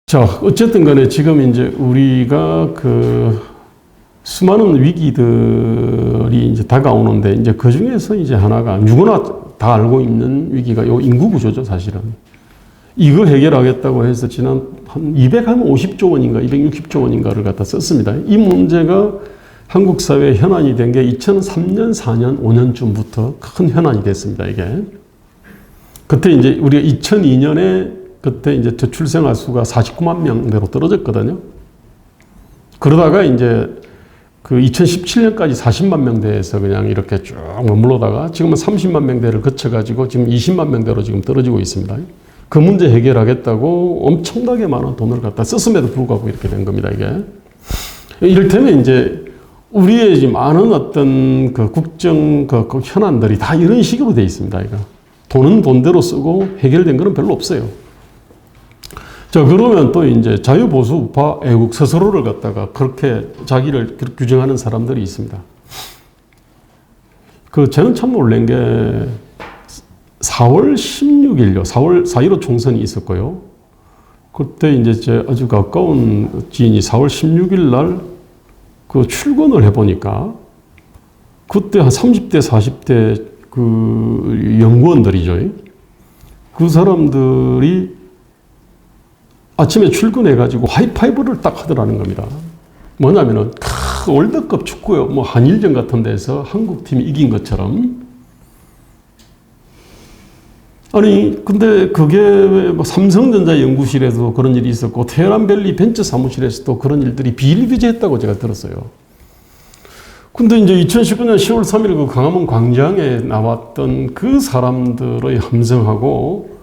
자, 어쨌든 간에 지금 이제 우리가 그 수많은 위기들이 이제 다가오는데 이제 그 중에서 이제 하나가 누구나 다 알고 있는 위기가 요 인구 구조죠, 사실은. 이거 해결하겠다고 해서 지난 한 250조 원인가 260조 원인가를 갖다 썼습니다. 이 문제가 한국 사회에 현안이 된 게 2003년, 4년, 5년쯤부터 큰 현안이 됐습니다, 이게. 그때 이제 우리가 2002년에 그때 이제 저출생아 수가 49만 명대로 떨어졌거든요. 그러다가 이제 그 2017년까지 40만 명대에서 그냥 이렇게 쭉 머물러다가 지금은 30만 명대를 거쳐가지고 지금 20만 명대로 지금 떨어지고 있습니다. 그 문제 해결하겠다고 엄청나게 많은 돈을 갖다 썼음에도 불구하고 이렇게 된 겁니다, 이게. 이를테면 이제 우리의 많은 어떤 그 국정 그 현안들이 다 이런 식으로 돼 있습니다, 이거. 돈은 돈대로 쓰고 해결된 거는 별로 없어요. 자, 그러면 또 이제 자유보수 우파 애국 스스로를 갖다가 그렇게 자기를 규정하는 사람들이 있습니다. 저는 참 놀란 게 4월 16일요. 4.15 총선이 있었고요. 그때 이제 제 아주 가까운 지인이 4월 16일 날 그 출근을 해보니까 그때 한 30대, 40대 그 연구원들이죠. 그 사람들이 아침에 출근해가지고 하이파이브를 딱 하더라는 겁니다. 뭐냐면은, 월드컵 축구요. 뭐 한일전 같은 데서 한국팀이 이긴 것처럼. 아니, 근데 그게 뭐 삼성전자 연구실에도 그런 일이 있었고, 테헤란밸리 벤처 사무실에서도 그런 일들이 비일비재했다고 제가 들었어요. 근데 이제 2019년 10월 3일 그 광화문 광장에 나왔던 그 사람들의 함성하고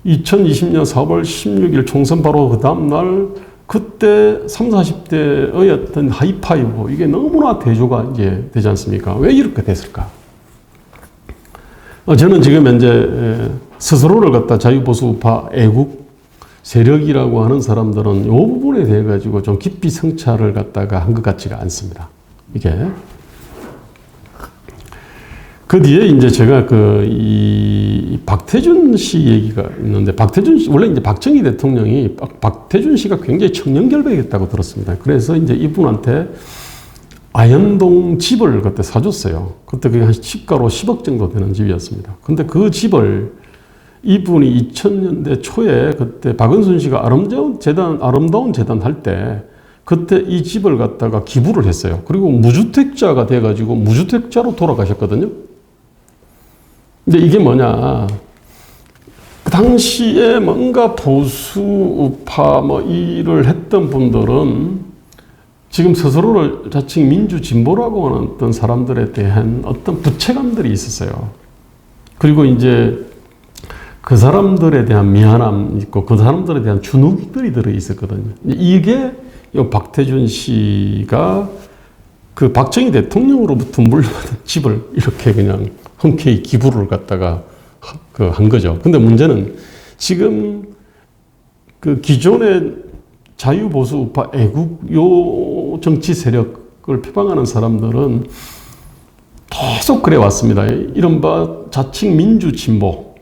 2020년 4월 16일 총선 바로 그 다음날 그때 30, 40대의 어떤 하이파이브 이게 너무나 대조가 이제 되지 않습니까? 왜 이렇게 됐을까? 저는 지금 현재 스스로를 갖다 자유보수우파 애국 세력이라고 하는 사람들은 이 부분에 대해 가지고 좀 깊이 성찰을 갖다가 한 것 같지가 않습니다. 이게. 그 뒤에 이제 제가 이 박태준 씨 얘기가 있는데, 박태준 씨, 원래 이제 박정희 대통령이 박태준 씨가 굉장히 청렴결백했다고 들었습니다. 그래서 이제 이분한테 아현동 집을 그때 사줬어요. 그때 그게 한 시가로 10억 정도 되는 집이었습니다. 근데 그 집을 이분이 2000년대 초에 그때 박은순 씨가 아름다운 재단 할 때 그때 이 집을 갖다가 기부를 했어요. 그리고 무주택자가 돼가지고 무주택자로 돌아가셨거든요. 근데 이게 뭐냐. 그 당시에 뭔가 보수 우파 뭐 일을 했던 분들은 지금 스스로를 자칭 민주 진보라고 하는 어떤 사람들에 대한 어떤 부채감들이 있었어요. 그리고 이제 그 사람들에 대한 미안함 있고 그 사람들에 대한 주눅들이 들어 있었거든요. 이게 이 박태준 씨가 그 박정희 대통령으로부터 물려받은 집을 이렇게 그냥 흔쾌히 기부를 갖다가 한 거죠. 근데 문제는 지금 그 기존의 자유보수 우파 애국 요 정치 세력을 표방하는 사람들은 계속 그래 왔습니다. 이른바 자칭 민주 진보.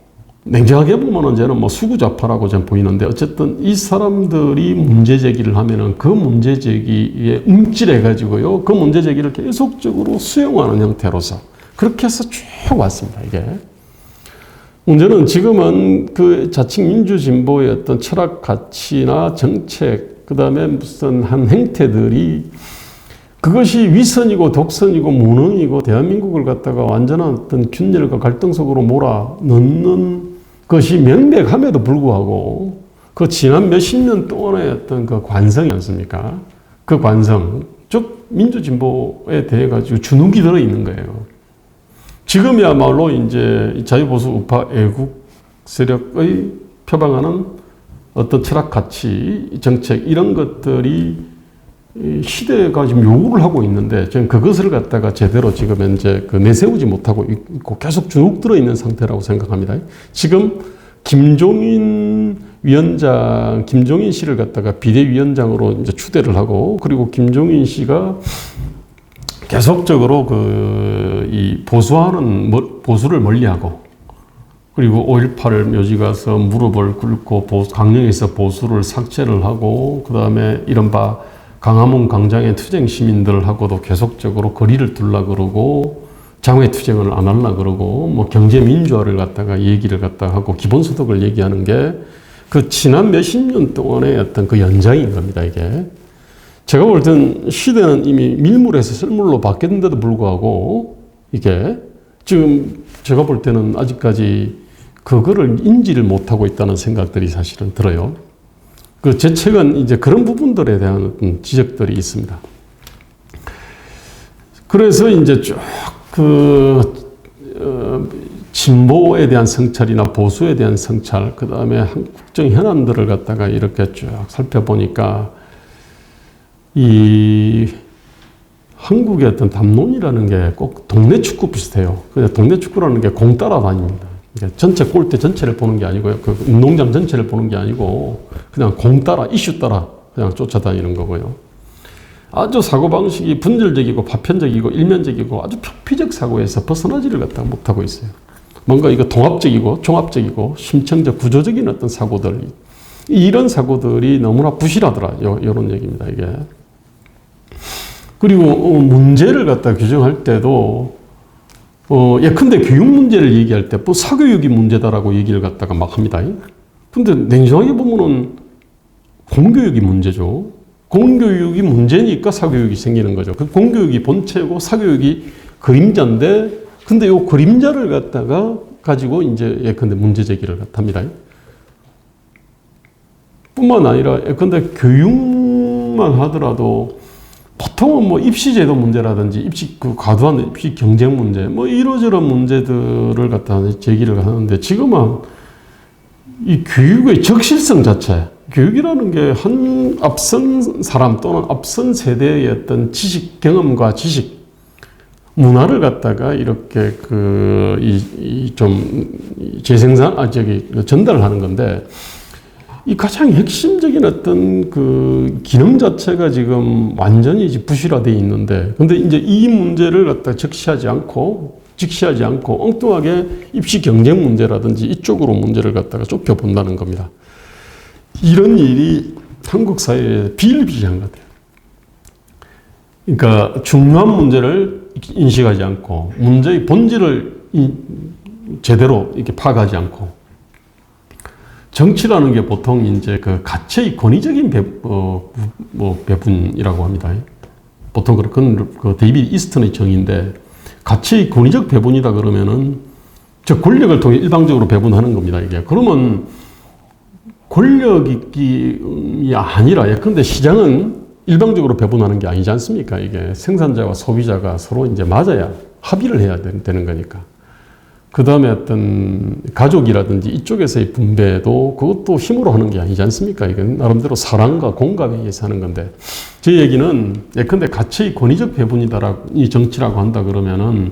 냉정하게 보면은 저는 뭐 수구좌파라고 저는 보이는데 어쨌든 이 사람들이 문제 제기를 하면은 그 문제 제기에 움찔해가지고요. 그 문제 제기를 계속적으로 수용하는 형태로서 그렇게 해서 쭉 왔습니다. 이게. 문제는 지금은 그 자칭 민주진보의 어떤 철학 가치나 정책, 그 다음에 무슨 한 행태들이 그것이 위선이고 독선이고 무능이고 대한민국을 갖다가 완전한 어떤 균열과 갈등 속으로 몰아넣는 것이 명백함에도 불구하고 그 지난 몇십 년 동안의 어떤 그 관성이 않습니까? 그 관성, 즉 민주진보에 대해 가지고 주눅이 들어 있는 거예요. 지금이야말로 이제 자유보수 우파 애국 세력의 표방하는 어떤 철학 가치, 정책 이런 것들이 시대가 지금 요구를 하고 있는데 저는 그것을 갖다가 제대로 지금 현재 내세우지 못하고 있고 계속 주눅 들어 있는 상태라고 생각합니다. 지금 김종인 씨를 갖다가 비대위원장으로 이제 추대를 하고 그리고 김종인 씨가 계속적으로 이 보수를 멀리하고 그리고 5.18 묘지 가서 무릎을 꿇고 강령에서 보수를 삭제를 하고 그 다음에 이른바 광화문 광장의 투쟁 시민들하고도 계속적으로 거리를 두려 그러고 장외 투쟁을 안 하려 그러고 뭐 경제 민주화를 갖다가 얘기를 갖다가 하고 기본소득을 얘기하는 게 그 지난 몇십 년 동안의 어떤 그 연장인 겁니다, 이게. 제가 볼 땐 시대는 이미 밀물에서 썰물로 바뀌었는데도 불구하고 이게 지금 제가 볼 때는 아직까지 그거를 인지를 못하고 있다는 생각들이 사실은 들어요. 그 제 책은 이제 그런 부분들에 대한 어떤 지적들이 있습니다. 그래서 이제 쭉 진보에 대한 성찰이나 보수에 대한 성찰, 그 다음에 국정 현안들을 갖다가 이렇게 쭉 살펴보니까 이 한국의 어떤 담론이라는 게 꼭 동네 축구 비슷해요. 그냥 동네 축구라는 게 공 따라다닙니다. 전체 골대 전체를 보는 게 아니고요. 그 운동장 전체를 보는 게 아니고 그냥 공 따라, 이슈 따라 그냥 쫓아다니는 거고요. 아주 사고방식이 분절적이고 파편적이고 일면적이고 아주 표피적 사고에서 벗어나지를 갖다가 못하고 있어요. 뭔가 이거 통합적이고 종합적이고 심층적 구조적인 어떤 사고들, 이런 사고들이 너무나 부실하더라. 이런 얘기입니다, 이게. 그리고 문제를 갖다 규정할 때도 예컨대 교육 문제를 얘기할 때 뭐 사교육이 문제다라고 얘기를 갖다가 막 합니다. 근데 냉정하게 보면은 공교육이 문제죠. 공교육이 문제니까 사교육이 생기는 거죠. 그 공교육이 본체고 사교육이 그림자인데, 근데 요 그림자를 갖다가 가지고 이제 예컨대 문제 제기를 합니다. 뿐만 아니라 예컨대 교육만 하더라도 보통은 뭐 입시제도 문제라든지 입시 그 과도한 입시 경쟁 문제 뭐 이러저런 문제들을 갖다 제기를 하는데, 지금은 이 교육의 적실성 자체, 교육이라는 게 한 앞선 사람 또는 앞선 세대의 어떤 지식 경험과 지식 문화를 갖다가 이렇게 전달을 하는 건데, 이 가장 핵심적인 어떤 그 기능 자체가 지금 완전히 부실화되어 있는데, 근데 이제 이 문제를 갖다 직시하지 않고 엉뚱하게 입시 경쟁 문제라든지 이쪽으로 문제를 갖다가 좁혀 본다는 겁니다. 이런 일이 한국 사회에 비일비재한 것 같아요. 그러니까 중요한 문제를 인식하지 않고 문제의 본질을 제대로 이렇게 파악하지 않고, 정치라는 게 보통 이제 그 가치의 권위적인 배분이라고 합니다. 보통 그건 그 데이비드 이스턴의 정의인데, 가치의 권위적 배분이다 그러면은 즉 권력을 통해 일방적으로 배분하는 겁니다, 이게. 그러면 권력이 아니라 예컨대 시장은 일방적으로 배분하는 게 아니지 않습니까? 이게 생산자와 소비자가 서로 이제 맞아야 합의를 해야 되는 거니까. 그 다음에 어떤 가족이라든지 이쪽에서의 분배도 그것도 힘으로 하는 게 아니지 않습니까? 이건 나름대로 사랑과 공감에 의해서 하는 건데, 제 얘기는 예컨대 가치의 권위적 배분이다라고 이 정치라고 한다 그러면은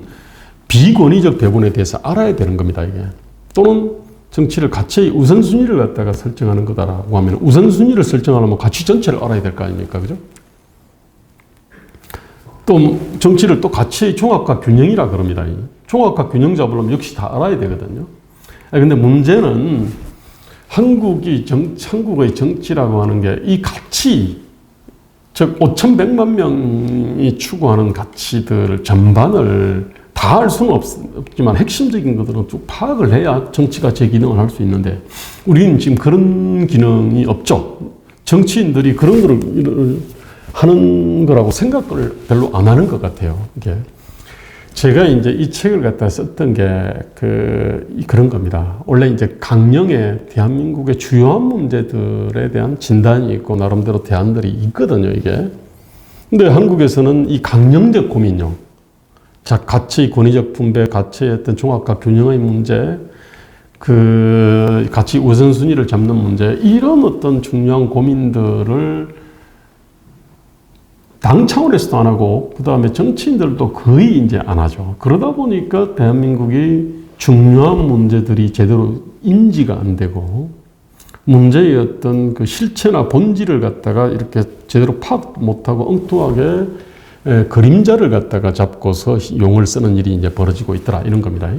비권위적 배분에 대해서 알아야 되는 겁니다, 이게. 또는 정치를 가치의 우선순위를 갖다가 설정하는 거다라고 하면 우선순위를 설정하려면 가치 전체를 알아야 될 거 아닙니까? 그죠? 또 정치를 또 가치의 종합과 균형이라 그럽니다. 종합과 균형 잡으려면 역시 다 알아야 되거든요. 근데 문제는 한국의 정치라고 하는 게 이 가치, 즉 5,100만 명이 추구하는 가치들 전반을 다 알 수는 없지만 핵심적인 것들은 쭉 파악을 해야 정치가 제 기능을 할 수 있는데, 우리는 지금 그런 기능이 없죠. 정치인들이 그런 거를 하는 거라고 생각을 별로 안 하는 것 같아요, 이게. 제가 이제 이 책을 갖다 썼던 게 그런 겁니다. 원래 이제 강령의 대한민국의 주요한 문제들에 대한 진단이 있고 나름대로 대안들이 있거든요, 이게. 근데 한국에서는 이 강령적 고민용, 자, 가치의 권위적 분배, 가치의 어떤 종합과 균형의 문제, 그 가치 우선순위를 잡는 문제, 이런 어떤 중요한 고민들을 당 차원에서도 안 하고, 그 다음에 정치인들도 거의 이제 안 하죠. 그러다 보니까 대한민국이 중요한 문제들이 제대로 인지가 안 되고, 문제의 어떤 그 실체나 본질을 갖다가 이렇게 제대로 파악 못하고 엉뚱하게 그림자를 갖다가 잡고서 용을 쓰는 일이 이제 벌어지고 있더라, 이런 겁니다.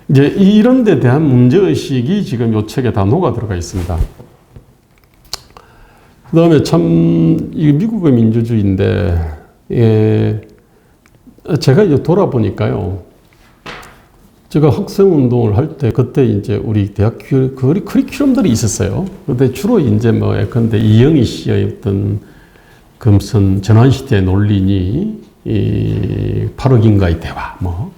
이제 이런 데 대한 문제의식이 지금 요 책에 다 녹아 들어가 있습니다. 그 다음에 참, 이 미국의 민주주의인데, 예, 제가 이제 돌아보니까요, 제가 학생운동을 할 때, 그때 이제 우리 대학 커리큘럼들이 있었어요. 근데 주로 이제 뭐, 예컨대 이영희 씨의 어떤 금선 전환시대의 논리니, 이 8억인가의 대화, 뭐,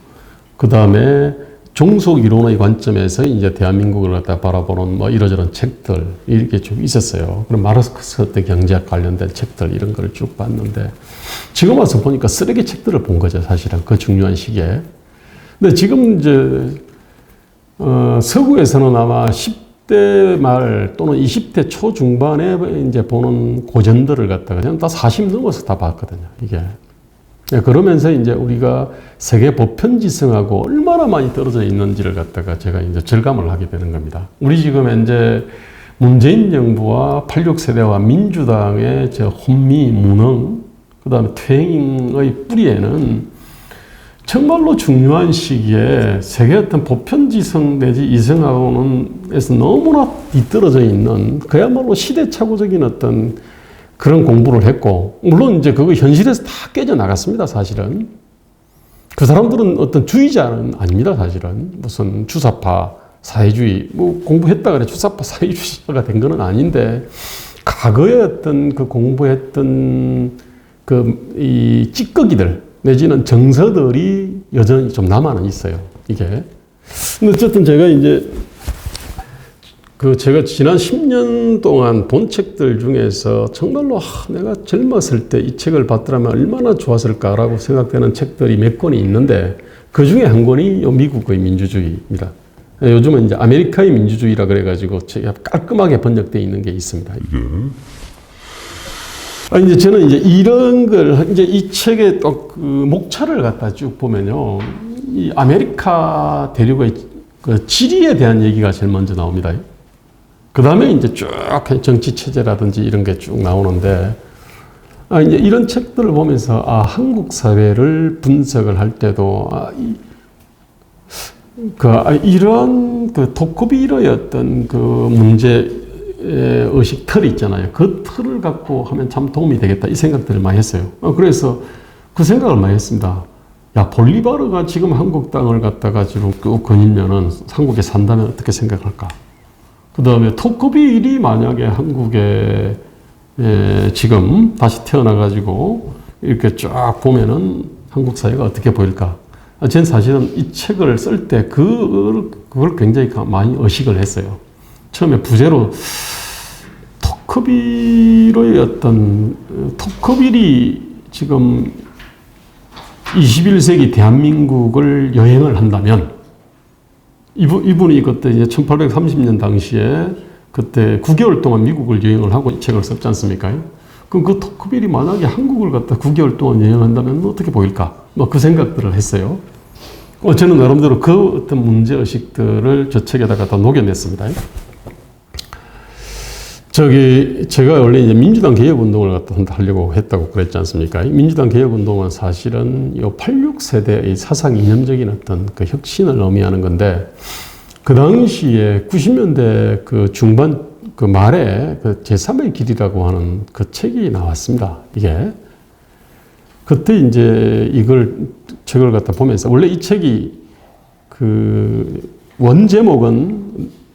그 다음에 종속 이론의 관점에서 이제 대한민국을 갖다 바라보는 뭐 이러저런 책들, 이렇게 쭉 있었어요. 그럼 마르크스 때 경제학 관련된 책들, 이런 걸 쭉 봤는데, 지금 와서 보니까 쓰레기 책들을 본 거죠, 사실은. 그 중요한 시기에. 근데 지금 이제, 서구에서는 아마 10대 말 또는 20대 초중반에 이제 보는 고전들을 갖다가 저는 다 40 넘어서 다 봤거든요, 이게. 그러면서 이제 우리가 세계 보편지성하고 얼마나 많이 떨어져 있는지를 갖다가 제가 이제 절감을 하게 되는 겁니다. 우리 지금 현재 문재인 정부와 86세대와 민주당의 저 혼미, 무능, 그 다음에 퇴행의 뿌리에는 정말로 중요한 시기에 세계 어떤 보편지성 내지 이성하고는에서 너무나 뒤떨어져 있는 그야말로 시대착오적인 어떤 그런 공부를 했고, 물론 이제 그거 현실에서 다 깨져나갔습니다, 사실은. 그 사람들은 어떤 주의자는 아닙니다, 사실은. 무슨 주사파, 사회주의, 뭐 공부했다 그래 주사파 사회주의자가 된 건 아닌데, 과거에 어떤 그 공부했던 이 찌꺼기들, 내지는 정서들이 여전히 좀 남아는 있어요, 이게. 근데 어쨌든 제가 이제 제가 지난 10년 동안 본 책들 중에서 정말로 내가 젊었을 때 이 책을 봤더라면 얼마나 좋았을까라고 생각되는 책들이 몇 권이 있는데 그 중에 한 권이 미국의 민주주의입니다. 요즘은 이제 아메리카의 민주주의라 그래가지고 깔끔하게 번역되어 있는 게 있습니다. 이제 저는 이제 이런 걸 이제 이 책의 또 그 목차를 갖다 쭉 보면요, 이 아메리카 대륙의 그 지리에 대한 얘기가 제일 먼저 나옵니다. 그 다음에 이제 쭉 정치 체제라든지 이런 게 쭉 나오는데, 이제 이런 책들을 보면서, 한국 사회를 분석을 할 때도, 이런 토크비로의 어떤 문제 의식 틀이 있잖아요. 그 틀을 갖고 하면 참 도움이 되겠다. 이 생각들을 많이 했어요. 그래서 그 생각을 많이 했습니다. 야, 볼리바르가 지금 한국 땅을 갖다가 지금 쭉 거닐면은 한국에 산다면 어떻게 생각할까? 그 다음에 토크빌이 만약에 한국에 지금 다시 태어나가지고 이렇게 쫙 보면은 한국 사회가 어떻게 보일까? 저는 사실은 이 책을 쓸 때 그걸 굉장히 많이 의식을 했어요. 처음에 부제로 토크빌의 토크빌이 지금 21세기 대한민국을 여행을 한다면 이분이 그때 이제 1830년 당시에 그때 9개월 동안 미국을 여행을 하고 이 책을 썼지 않습니까? 그럼 그 토크빌이 만약에 한국을 갖다 9개월 동안 여행한다면 어떻게 보일까? 그 생각들을 했어요. 저는 나름대로 그 어떤 문제의식들을 저 책에다가 다 녹여냈습니다. 제가 원래 이제 민주당 개혁운동을 갖다 하려고 했다고 그랬지 않습니까? 민주당 개혁운동은 사실은 이 86세대의 사상 이념적인 어떤 그 혁신을 의미하는 건데, 그 당시에 90년대 그 중반 그 말에 그 제3의 길이라고 하는 그 책이 나왔습니다. 이게. 그때 이제 책을 갖다 보면서, 원래 이 책이 원 제목은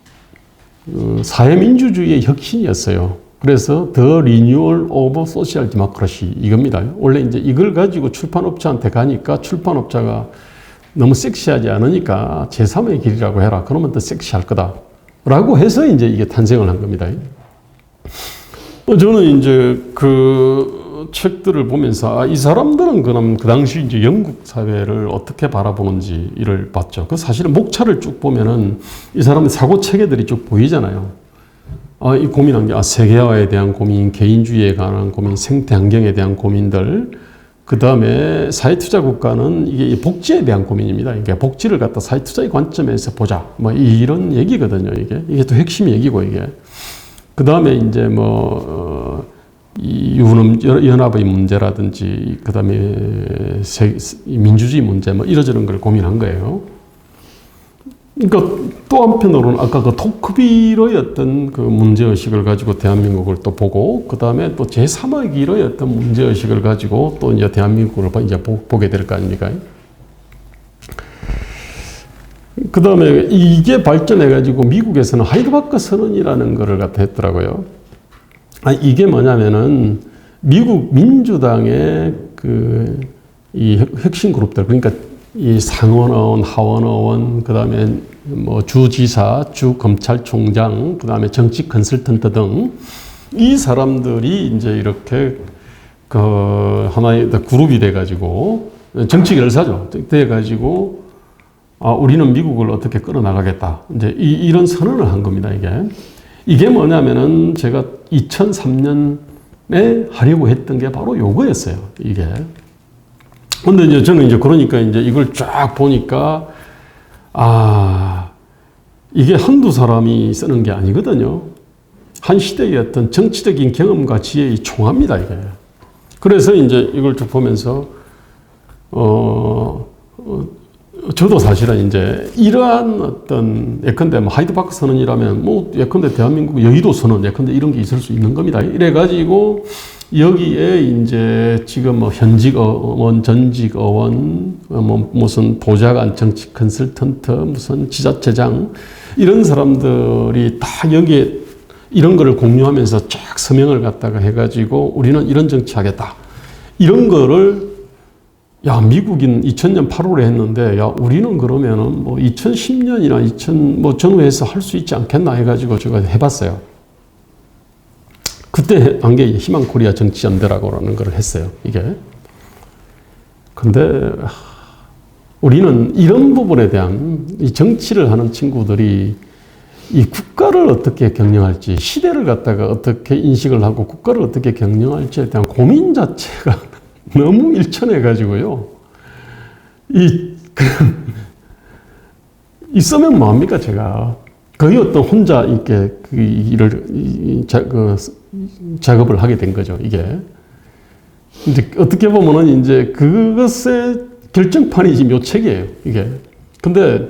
사회민주주의의 혁신이었어요. 그래서 The Renewal of Social Democracy 이겁니다. 원래 이제 이걸 가지고 출판업자한테 가니까 출판업자가 너무 섹시하지 않으니까 제3의 길이라고 해라. 그러면 더 섹시할 거다. 라고 해서 이제 이게 탄생을 한 겁니다. 저는 이제 책들을 보면서 이 사람들은 그럼 그 당시 이제 영국 사회를 어떻게 바라보는지를 봤죠. 사실은 목차를 쭉 보면은 이 사람의 사고 체계들이 쭉 보이잖아요. 이 고민한 게 세계화에 대한 고민, 개인주의에 관한 고민, 생태 환경에 대한 고민들, 그 다음에 사회투자국가는 이게 복지에 대한 고민입니다. 이게 복지를 갖다 사회투자의 관점에서 보자. 이런 얘기거든요. 이게 또 핵심 얘기고 이게. 그 다음에 이제 이 연합의 문제라든지, 그 다음에 민주주의 문제, 이러저런 걸 고민한 거예요. 그러니까 또 한편으로는 아까 그 토크비로의 어떤 그 문제의식을 가지고 대한민국을 또 보고, 그 다음에 또 제3의 어떤 문제의식을 가지고 또 이제 대한민국을 이제 보게 될 거 아닙니까? 그 다음에 이게 발전해가지고 미국에서는 하이드파크 선언이라는 거를 갖다 했더라고요. 이게 뭐냐면은 미국 민주당의 이 핵심 그룹들, 그러니까 이 상원의원, 하원의원, 그 다음에 뭐 주지사, 주검찰총장, 그 다음에 정치 컨설턴트 등 이 사람들이 이제 이렇게 그 하나의 그룹이 돼가지고 정치 결사죠. 돼가지고 우리는 미국을 어떻게 끌어나가겠다. 이제 이런 선언을 한 겁니다, 이게. 이게 뭐냐면은 제가 2003년에 하려고 했던 게 바로 요거였어요, 이게. 근데 이제 저는 이제 그러니까 이제 이걸 쫙 보니까, 이게 한두 사람이 쓰는 게 아니거든요. 한 시대의 어떤 정치적인 경험과 지혜의 총합니다, 이게. 그래서 이제 이걸 쭉 보면서, 저도 사실은 이제 이러한 어떤 예컨대 뭐 하이드파크 선언이라면 뭐 예컨대 대한민국 여의도 선언 예컨대 이런 게 있을 수 있는 겁니다. 이래가지고 여기에 이제 지금 뭐 현직 의원, 전직 의원, 뭐 무슨 보좌관, 정치 컨설턴트, 무슨 지자체장 이런 사람들이 다 여기에 이런 거를 공유하면서 쫙 서명을 갖다가 해가지고 우리는 이런 정치하겠다. 이런 거를 미국인 2000년 8월에 했는데, 우리는 그러면은 뭐 2010년이나 뭐 전후에서 할 수 있지 않겠나 해가지고 제가 해봤어요. 그때 한 게 희망 코리아 정치연대라고라는 걸 했어요, 이게. 근데 우리는 이런 부분에 대한 이 정치를 하는 친구들이 이 국가를 어떻게 경영할지, 시대를 갖다가 어떻게 인식을 하고 국가를 어떻게 경영할지에 대한 고민 자체가 너무 일천해가지고요. 있으면 뭐합니까, 제가. 거의 어떤 혼자 이렇게 작업을 하게 된 거죠, 이게. 이제 어떻게 보면은 이제 그것의 결정판이 요 책이에요, 이게. 근데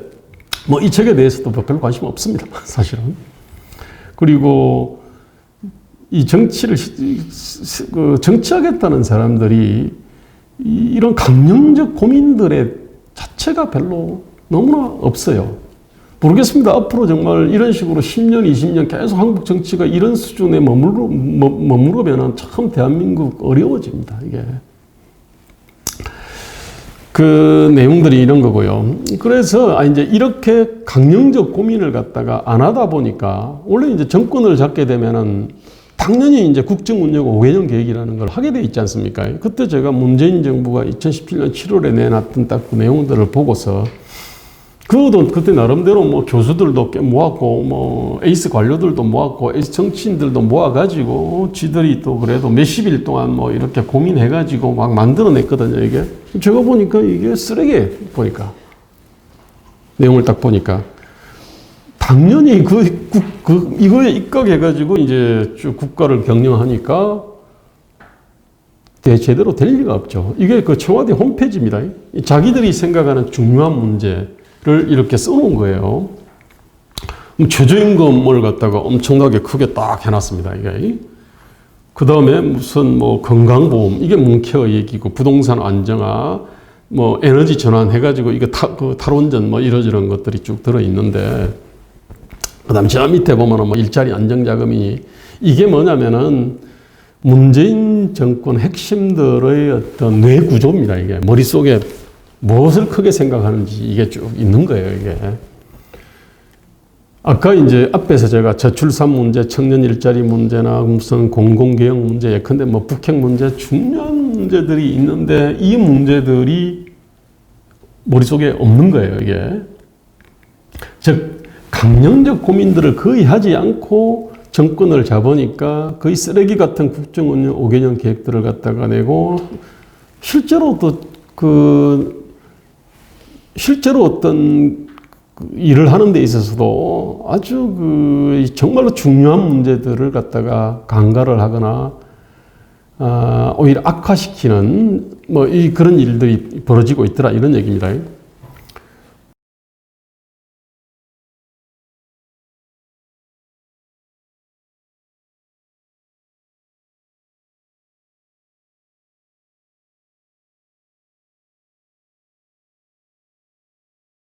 뭐 이 책에 대해서도 별로 관심 없습니다, 사실은. 그리고 이 정치를, 정치하겠다는 사람들이 이런 강령적 고민들의 자체가 별로 너무나 없어요. 모르겠습니다. 앞으로 정말 이런 식으로 10년, 20년 계속 한국 정치가 이런 수준에 머무르면 참 대한민국 어려워집니다, 이게. 그 내용들이 이런 거고요. 그래서 이제 이렇게 강령적 고민을 갖다가 안 하다 보니까 원래 이제 정권을 잡게 되면은 당연히 이제 국정운영 5개년 계획이라는 걸 하게 돼 있지 않습니까? 그때 제가 문재인 정부가 2017년 7월에 내놨던 딱 그 내용들을 보고서 그것도 그때 나름대로 뭐 교수들도 꽤 모았고 뭐 에이스 관료들도 모았고 에이스 정치인들도 모아가지고 지들이 또 그래도 몇십 일 동안 뭐 이렇게 고민해가지고 막 만들어냈거든요, 이게. 제가 보니까 이게 쓰레기예요, 보니까. 내용을 딱 보니까. 당연히 이거에 입각해가지고 이제 쭉 국가를 경영하니까 제대로 될 리가 없죠. 이게 그 청와대 홈페이지입니다. 자기들이 생각하는 중요한 문제를 이렇게 써놓은 거예요. 최저임금을 갖다가 엄청나게 크게 딱 해놨습니다, 이게. 그 다음에 무슨 뭐 건강보험, 이게 문케어 얘기고, 부동산 안정화, 뭐 에너지 전환 해가지고, 이게 탈원전 뭐 이러저런 것들이 쭉 들어있는데, 그 다음에 저 밑에 보면은 뭐 일자리 안정자금이, 이게 뭐냐면은 문재인 정권 핵심들의 어떤 뇌 구조입니다, 이게. 머릿속에 무엇을 크게 생각하는지 이게 쭉 있는 거예요, 이게. 아까 이제 앞에서 제가 저출산 문제, 청년 일자리 문제나 무슨 공공개혁 문제, 예컨대 뭐 북핵 문제, 중요한 문제들이 있는데 이 문제들이 머릿속에 없는 거예요, 이게. 즉, 강령적 고민들을 거의 하지 않고 정권을 잡으니까 거의 쓰레기 같은 국정운영 5개년 계획들을 갖다가 내고 실제로 실제로 어떤 일을 하는 데 있어서도 아주 정말로 중요한 문제들을 갖다가 간과를 하거나 오히려 악화시키는 그런 일들이 벌어지고 있더라, 이런 얘기입니다.